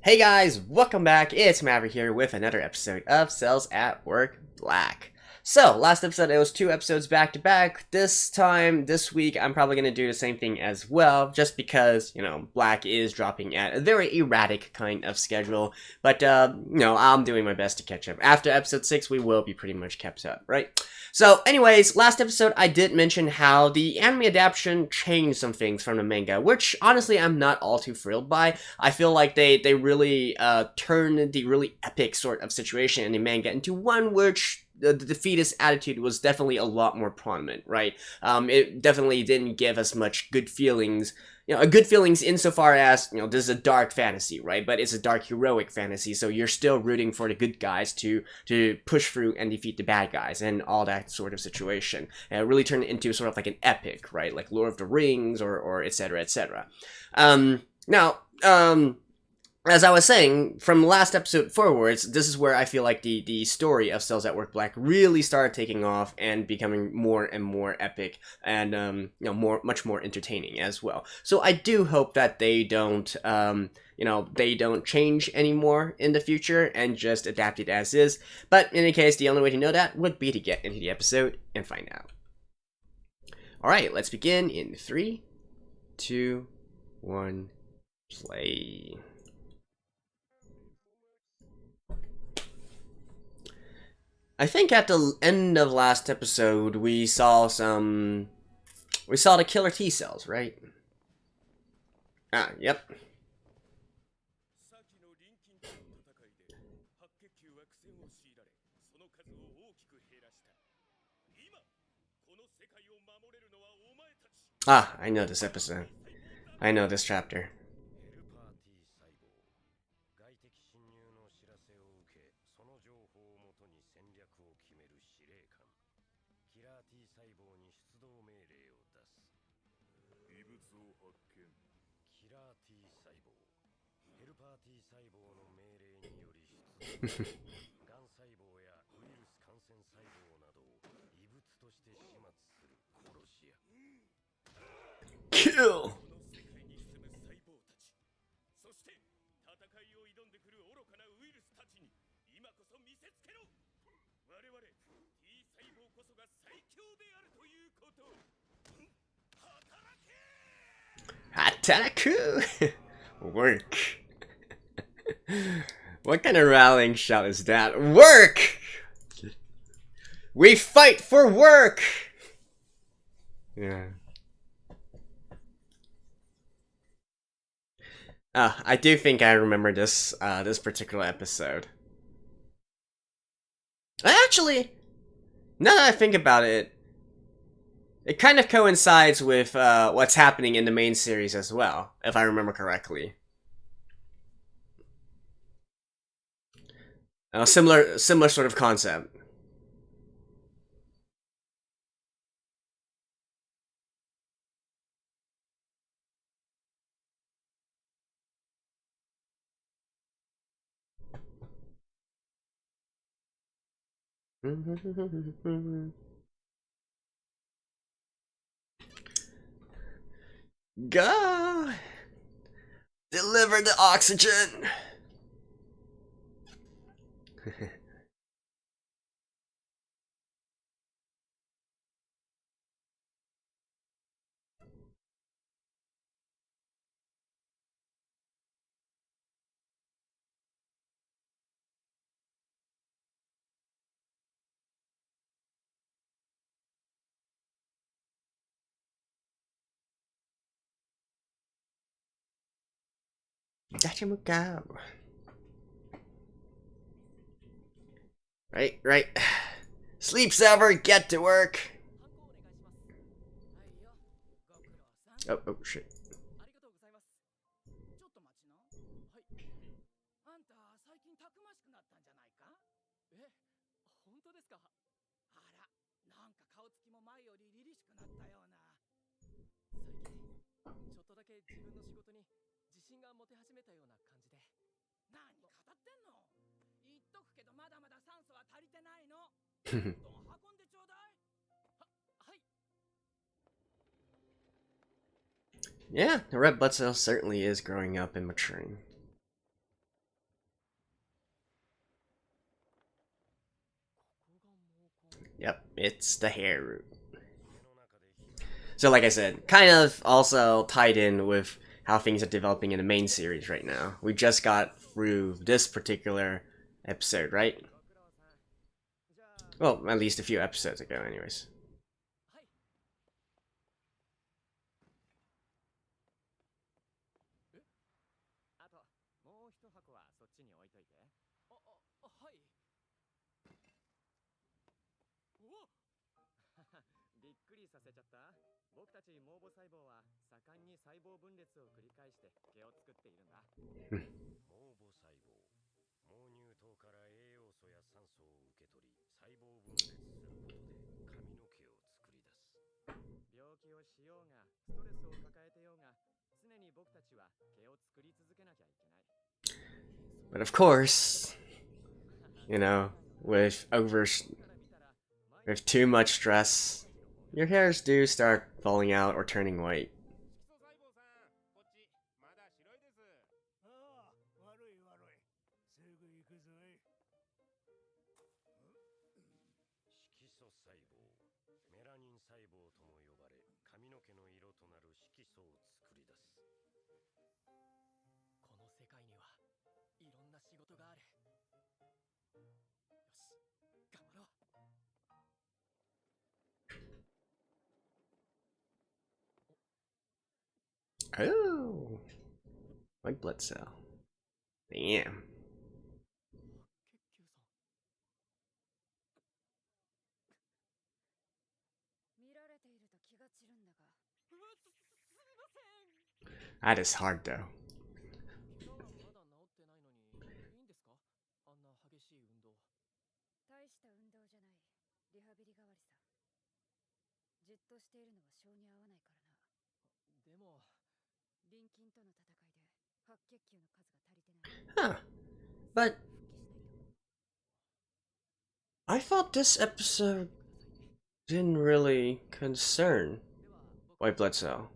Hey guys, welcome back. It's Maverick here with another episode of Cells at Work Black. So, last episode it was 2 episodes back to back. This week, I'm probably going to do the same thing as well, just because, Black is dropping at a very erratic kind of schedule. But, I'm doing my best to catch up. After episode 6, we will be pretty much kept up, right? So, anyways, last episode I did mention how the anime adaptation changed some things from the manga, which honestly I'm not all too thrilled by. I feel like they really turned the really epic sort of situation in the manga into one which the defeatist attitude was definitely a lot more prominent, right? It definitely didn't give us much good feelings. Good feelings insofar as, this is a dark fantasy, right? But it's a dark heroic fantasy, so you're still rooting for the good guys to push through and defeat the bad guys and all that sort of situation. And it really turned it into sort of like an epic, right? Like Lord of the Rings or etc. etc. As I was saying, from last episode forwards, this is where I feel like the story of Cells at Work Black really started taking off and becoming more and more epic and, much more entertaining as well. So I do hope that they don't, they don't change anymore in the future and just adapt it as is. But in any case, the only way to know that would be to get into the episode and find out. Alright, let's begin in 3, 2, 1, play. I think at the end of last episode, we saw the killer T cells, right? Yep. I know this episode. I know this chapter. Kill! Hataraku! Work. What kind of rallying shout is that? Work! We fight for work! Yeah. I do think I remember this this particular episode. Actually, now that I think about it, it kind of coincides with what's happening in the main series as well, if I remember correctly. Similar sort of concept. Go! Deliver the oxygen! Right. Sleep Saver, get to work. Oh shit. Yeah, the red blood cell certainly is growing up and maturing. Yep, it's the hair root. So like I said, kind of also tied in with how things are developing in the main series right now. We just got through this particular episode, right? Well, at least a few episodes ago, anyways. But of course, you know, with too much stress, your hairs do start falling out or turning white. Oh, white blood cell. Damn. That is hard though. Huh. But I thought this episode didn't really concern white blood cell.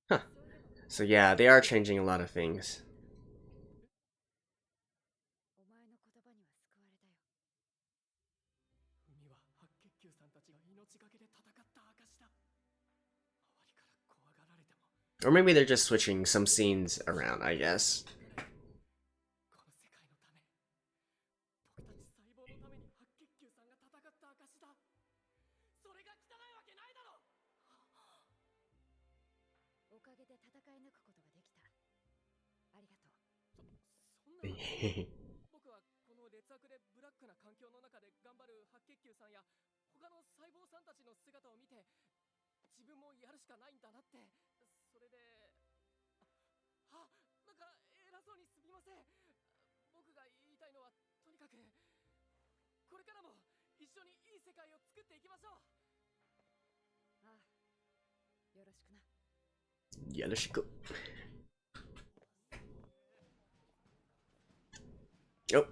Huh. So yeah, they are changing a lot of things. Or maybe they're just switching some scenes around, I guess. Yoroshiku. Yep.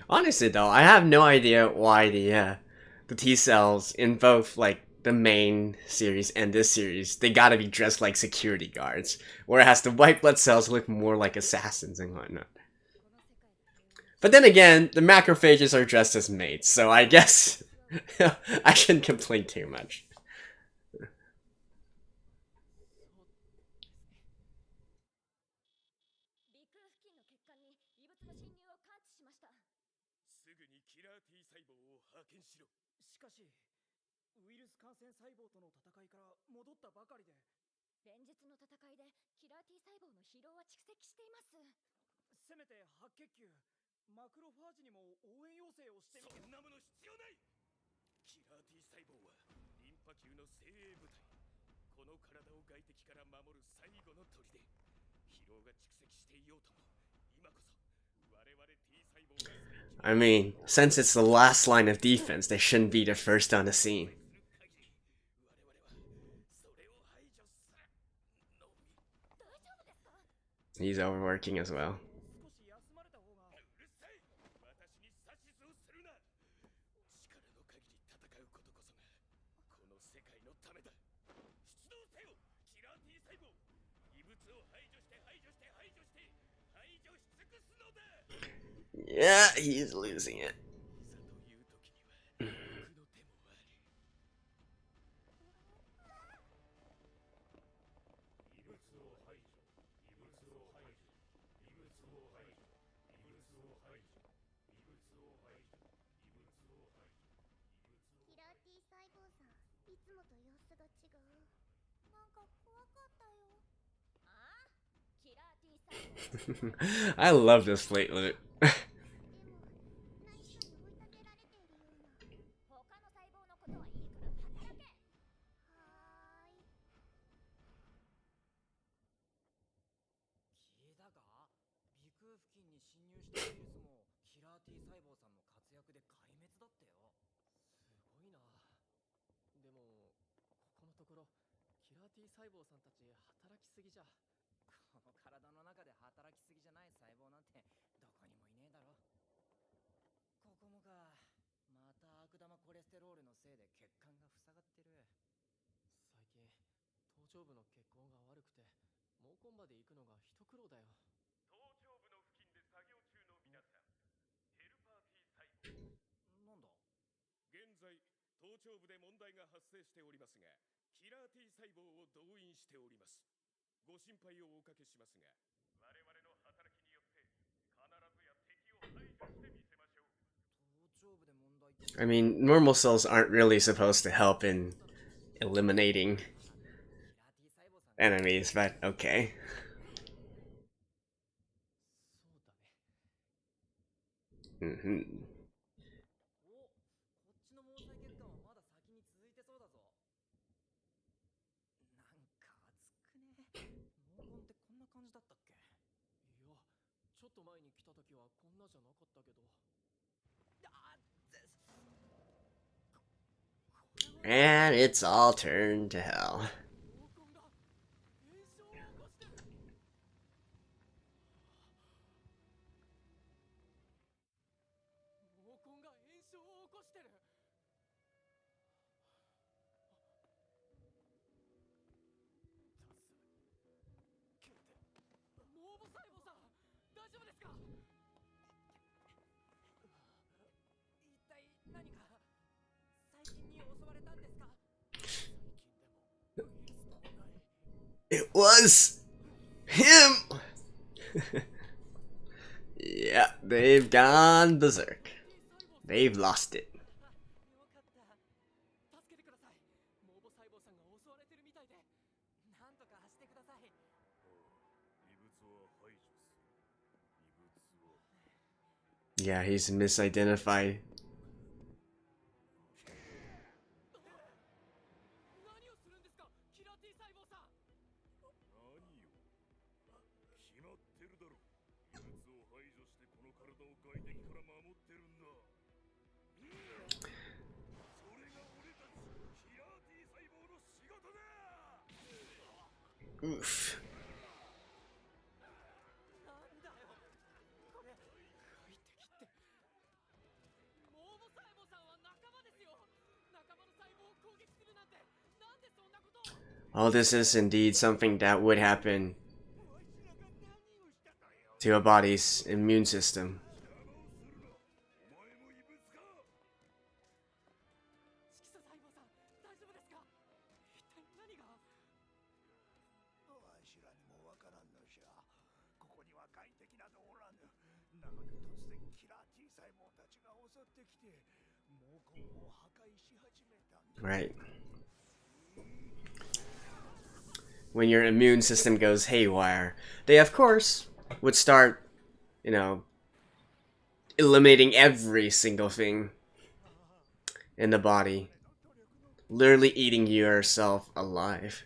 Honestly, though, I have no idea why the T cells in both like the main series and this series they gotta be dressed like security guards, whereas the white blood cells look more like assassins and whatnot. But then again, the macrophages are dressed as mates, so I guess I shouldn't complain too much. I mean, since it's the last line of defense, they shouldn't be the first on the scene. He's overworking as well. Yeah, he's losing it. I love this platelet. I mean, normal cells aren't really supposed to help in eliminating enemies, but okay. Mm-hmm. And it's all turned to hell. It was him! Yeah, they've gone berserk. They've lost it. Yeah, he's misidentified. Oof. Oh, this is indeed something that would happen to a body's immune system. Right. When your immune system goes haywire, they of course would start, you know, eliminating every single thing in the body. Literally eating yourself alive.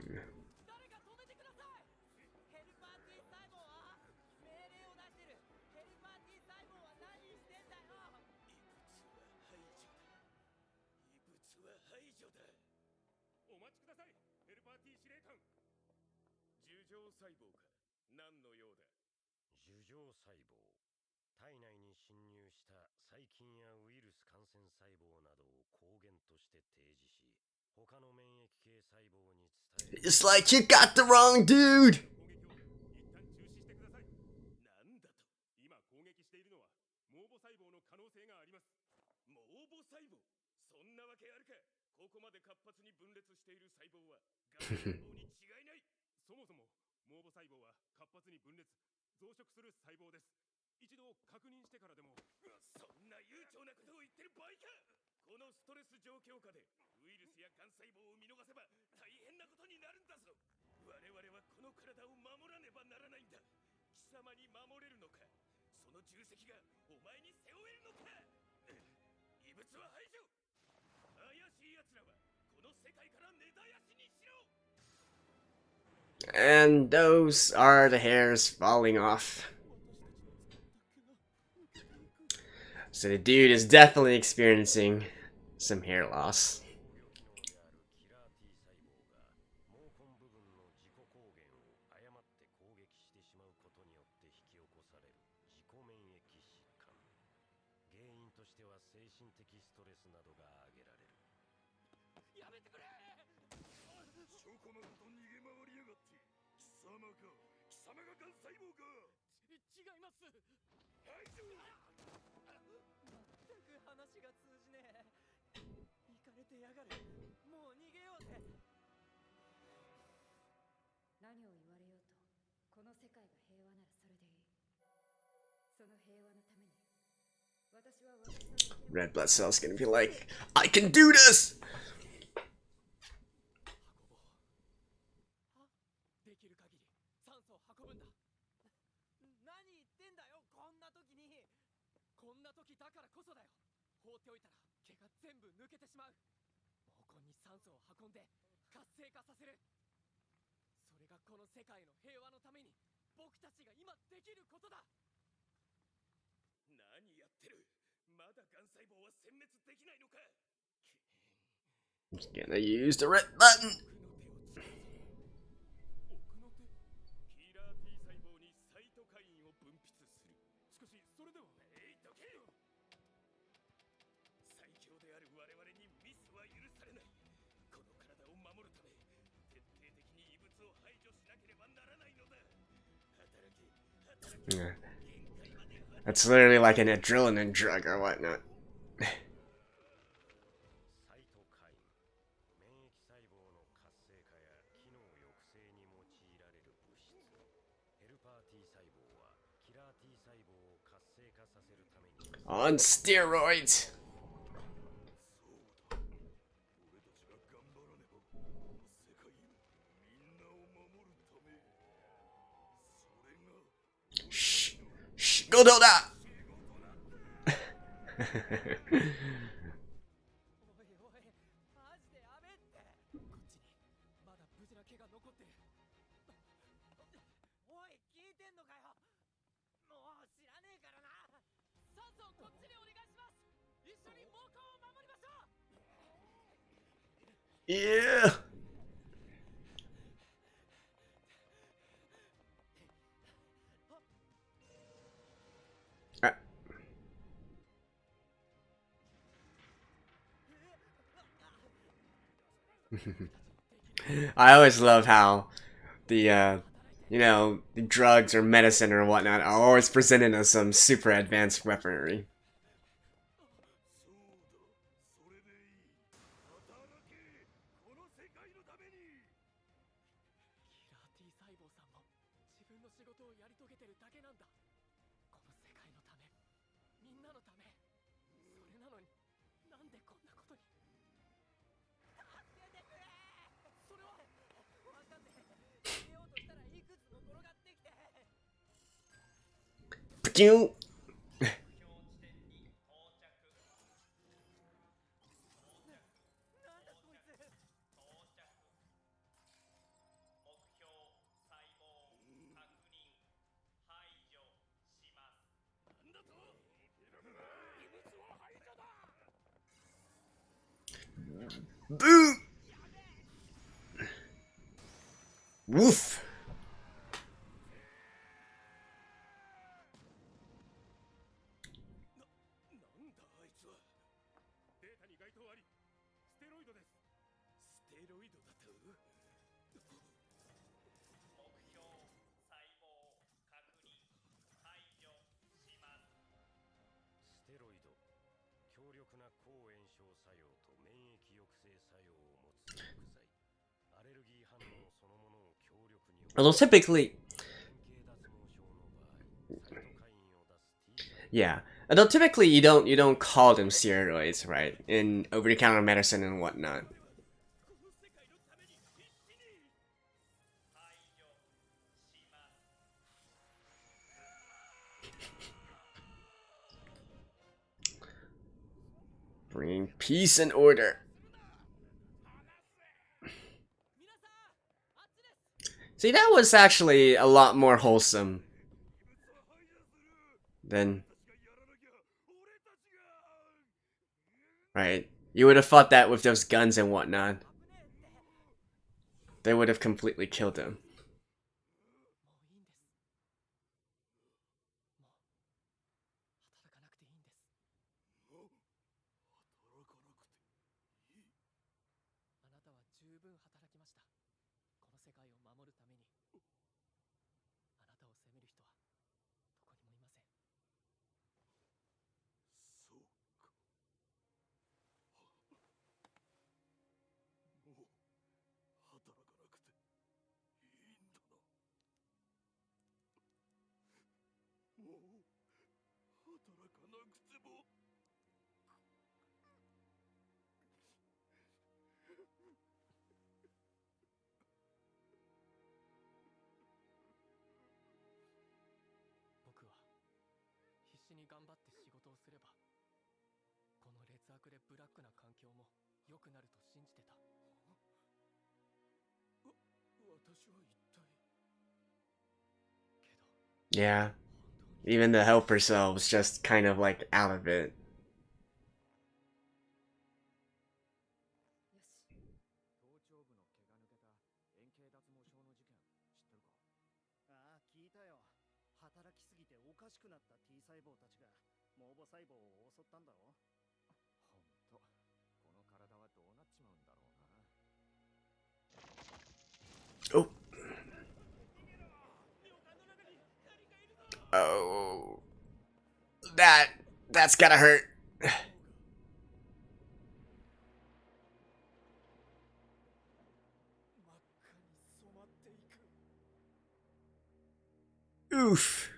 お待ちください、ヘルパー T 司令官。樹状細胞か。何の用だ。樹状細胞。体内に侵入した細菌やウイルス感染細胞などを抗原として提示し、他の免疫系細胞に伝える。It's like you got the wrong dude! 攻撃を一旦中止してください。なんだと。今攻撃しているのは毛母細胞の可能性があります。毛母細胞、そんなわけあるか。ここまで活発に分裂している細胞はがん細胞に違いない。そもそも毛母細胞は活発に分裂増殖する細胞です。一度確認してからでも。そんな悠長なことを言ってる場合か。このストレス状況下でウイルスやがん細胞を見逃せば大変なことになるんだぞ。我々はこの体を守らねばならないんだ。貴様に守れるのか。その重責がお前に背負えるのか。異物は排除。怪しい奴らはこの世界から根絶やしにしろ。 And those are the hairs falling off. So the dude is definitely experiencing some hair loss. キラー T 細胞が毛根部分の自己抗原を誤って攻撃してしまうことによって引き起こされる自己免疫疾患。原因としては精神的ストレスなどが挙げられる。やめてくれ。証拠まこと逃げ回りやがって。貴様か。貴様ががん細胞か。違います。排除。全く話が通じねえ。行かれてやがる。もう逃げようぜ。何を言われようと、この世界が平和ならそれでいい。その平和のために、私は私のできる。 Red blood cell's gonna be like, I can do this! できる限り酸素を運ぶんだ。何言ってんだよ、こんな時に。こんな時だからこそだよ。放っておいたら毛が全部抜けてしまう。毛根に酸素を運んで活性化させる。それがこの世界の平和のために僕たちが今できることだ。何やってる。まだがん細胞は殲滅できないのか。 Just gonna use the red button! 奥の手。キラー T 細胞にサイトカインを分泌する。しかしそれでは。どけ。最強である我々にミスは許されない。この体を守るため徹底的に異物を排除しなければならないのだ。働け、働け。 Yeah. That's literally like an adrenaline drug or whatnot. サイトカイン。免疫細胞の活性化や機能抑制に用いられる物質。ヘルパー T 細胞はキラー T 細胞を活性化させるために On steroids! 俺たちが頑張らねばこの世界みんなを守るため。それが Shh! Shh! Go do that! おいおい、マジでやめって。こっちにまだ無事な毛が残ってる。おい、聞いてんのかよ。もう知らねえからな。酸素をこっちにお願いします。一緒に毛根を守りましょう。 Yeah! I always love how the the drugs or medicine or whatnot are always presented as some super advanced weaponry. そうだ、それでいい。働け、この世界のために。キラー T 細胞さんも自分の仕事をやり遂げてるだけなんだ。この世界のため、みんなのため。それなのになんでこんなことに。助けてくれ。それはわかんねえ。逃げようとしたらいくつも転がってきて。 Pew! なんだこいつ。Boo! Woof! なんだあいつは。データに該当あり。ステロイドです。ステロイドだと。目標細胞確認排除します。ステロイド、強力な抗炎症作用と免疫抑制作用を持つ薬剤。アレルギー反応そのものを強力に Although typically, 変形脱毛症の場合、サイトカインを出す T 細胞 yeah. Although typically you don't call them steroids, right? In over-the-counter medicine and whatnot. この世界のために必死に排除します。 Bring peace and order. See, that was actually a lot more wholesome than... Right. You would have fought that with those guns and whatnot. They would have completely killed him. 僕は必死に頑張って仕事をすればこの劣悪でブラックな環境も良くなると信じてた。私は一体。 Yeah. Even the helper cell was just kind of like out of it. 頭頂部の毛が抜けた円形脱毛症の事件知ってるか？ああ、聞いたよ。働きすぎておかしくなった T 細胞たちが毛母細胞を襲ったんだろ。ほんと、この体はどうなっちまうんだろうな。 Oh. Oh. That's gotta hurt. Oof.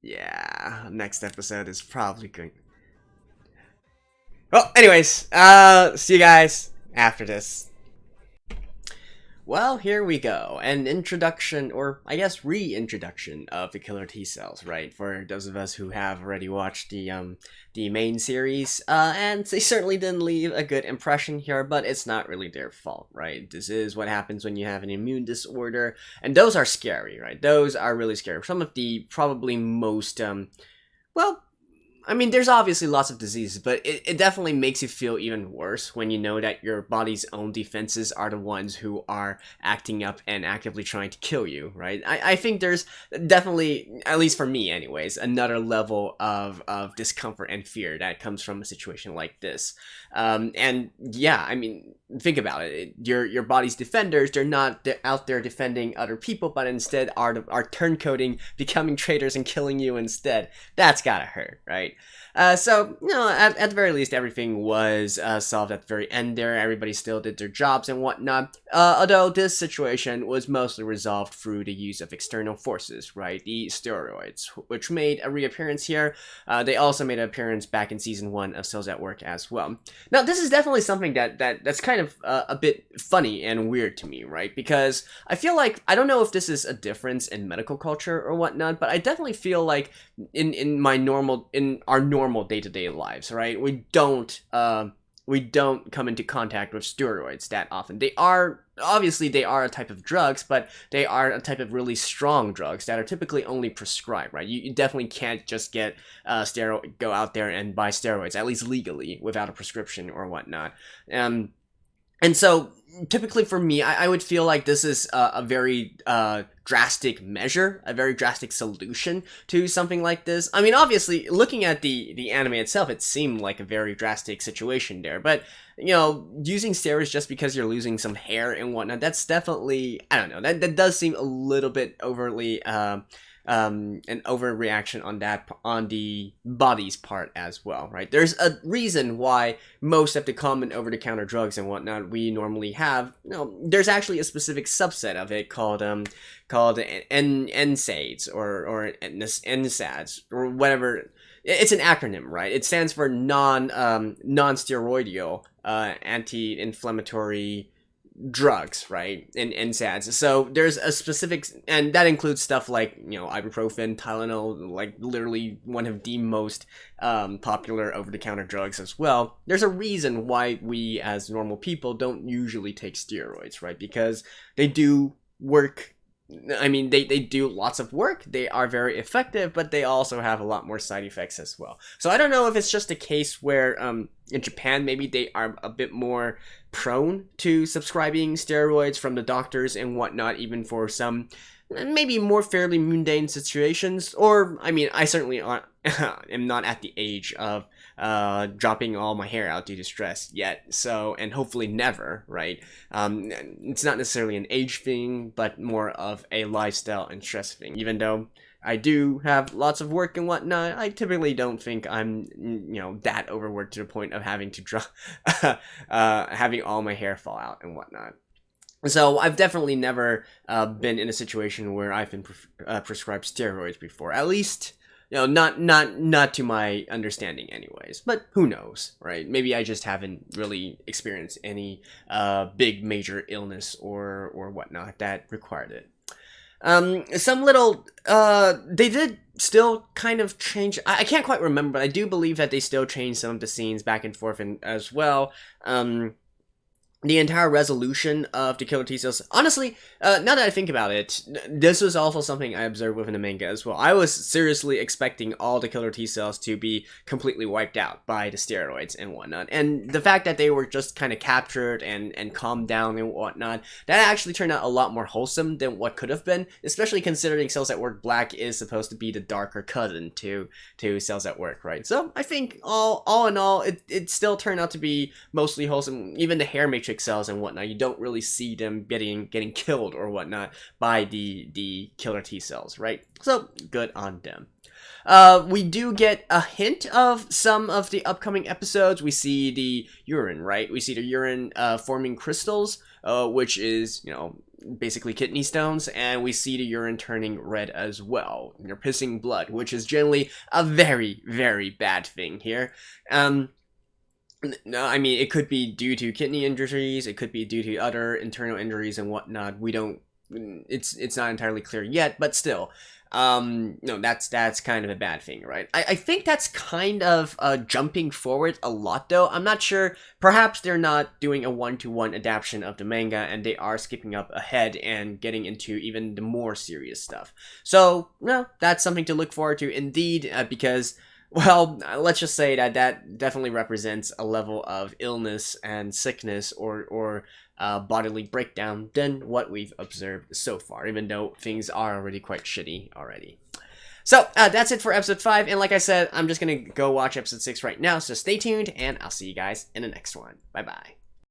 Yeah, next episode is probably going. Well, anyways, see you guys after this. Well, here we go. An introduction, or I guess reintroduction of the killer T cells, right? For those of us who have already watched the main series, and they certainly didn't leave a good impression here, but it's not really their fault, right? This is what happens when you have an immune disorder, and those are scary, right? Those are really scary. Some of the probably most, well, I mean, there's obviously lots of diseases, but it definitely makes you feel even worse when you know that your body's own defenses are the ones who are acting up and actively trying to kill you, right? I think there's definitely, at least for me anyways, another level of discomfort and fear that comes from a situation like this. And yeah, I mean, think about it. Your body's defenders, they're not out there defending other people, but instead are turncoating, becoming traitors and killing you instead. That's gotta hurt, right? So, you know, at the very least, everything was solved at the very end there. Everybody still did their jobs and whatnot. Although this situation was mostly resolved through the use of external forces, right? The steroids, which made a reappearance here. They also made an appearance back in Season 1 of Cells at Work as well. Now, this is definitely something that's kind of a bit funny and weird to me, right? Because I feel like, I don't know if this is a difference in medical culture or whatnot, but I definitely feel like in our normal day-to-day lives, right? We don't we don't come into contact with steroids that often. They are a type of drugs, but they are a type of really strong drugs that are typically only prescribed, right? You definitely can't just go out there and buy steroids, at least legally, without a prescription or whatnot. And so, typically for me, I would feel like this is a very drastic measure, a very drastic solution to something like this. I mean, obviously, looking at the anime itself, it seemed like a very drastic situation there. But, you know, using steroids just because you're losing some hair and whatnot, that's definitely, I don't know, that does seem a little bit overly an overreaction on the body's part as well, right? There's a reason why most of the common over-the-counter drugs and whatnot we normally have, you know, there's actually a specific subset of it called NSAIDs or NSAIDs or whatever. It's an acronym, right? It stands for non-steroidal anti-inflammatory drugs, right? And NSAIDs. So there's a specific, and that includes stuff like, you know, ibuprofen, Tylenol, like literally one of the most popular over-the-counter drugs as well. There's a reason why we as normal people don't usually take steroids, right? Because they do work. I mean, they do lots of work, they are very effective, but they also have a lot more side effects as well. So I don't know if it's just a case where in Japan maybe they are a bit more prone to subscribing steroids from the doctors and whatnot, even for some maybe more fairly mundane situations. Or, I mean, I certainly am not at the age of dropping all my hair out due to stress yet, so, and hopefully never, right? It's not necessarily an age thing, but more of a lifestyle and stress thing. Even though I do have lots of work and whatnot, I typically don't think I'm, you know, that overworked to the point of having to having all my hair fall out and whatnot. So I've definitely never been in a situation where I've been prescribed steroids before. At least, you know, not to my understanding anyways. But who knows, right? Maybe I just haven't really experienced any big major illness or whatnot that required it. Some little, they did still kind of change, I can't quite remember, but I do believe that they still changed some of the scenes back and forth as well. The entire resolution of the killer T cells. Honestly, now that I think about it, this was also something I observed within the manga as well. I was seriously expecting all the killer T cells to be completely wiped out by the steroids and whatnot. And the fact that they were just kind of captured and calmed down and whatnot, that actually turned out a lot more wholesome than what could have been, especially considering Cells at Work Black is supposed to be the darker cousin to Cells at Work, right? So I think all in all, it still turned out to be mostly wholesome. Even the hair matrix cells and whatnot, you don't really see them getting killed or whatnot by the killer T cells, right? So good on them. We do get a hint of some of the upcoming episodes. We see the urine, right? We see the urine forming crystals, which is, you know, basically kidney stones, and we see the urine turning red as well. You're pissing blood, which is generally a very, very bad thing here. No, I mean, it could be due to kidney injuries, it could be due to other internal injuries and whatnot. We don't, it's not entirely clear yet, but still, no, that's kind of a bad thing, right? I think that's kind of jumping forward a lot, though. I'm not sure, perhaps they're not doing a one-to-one adaptation of the manga, and they are skipping up ahead and getting into even the more serious stuff. So, no, that's something to look forward to indeed, because, well, let's just say that definitely represents a level of illness and sickness or bodily breakdown than what we've observed so far, even though things are already quite shitty already. So, that's it for episode 5, and like I said, I'm just gonna go watch episode 6 right now, so stay tuned, and I'll see you guys in the next one. Bye-bye.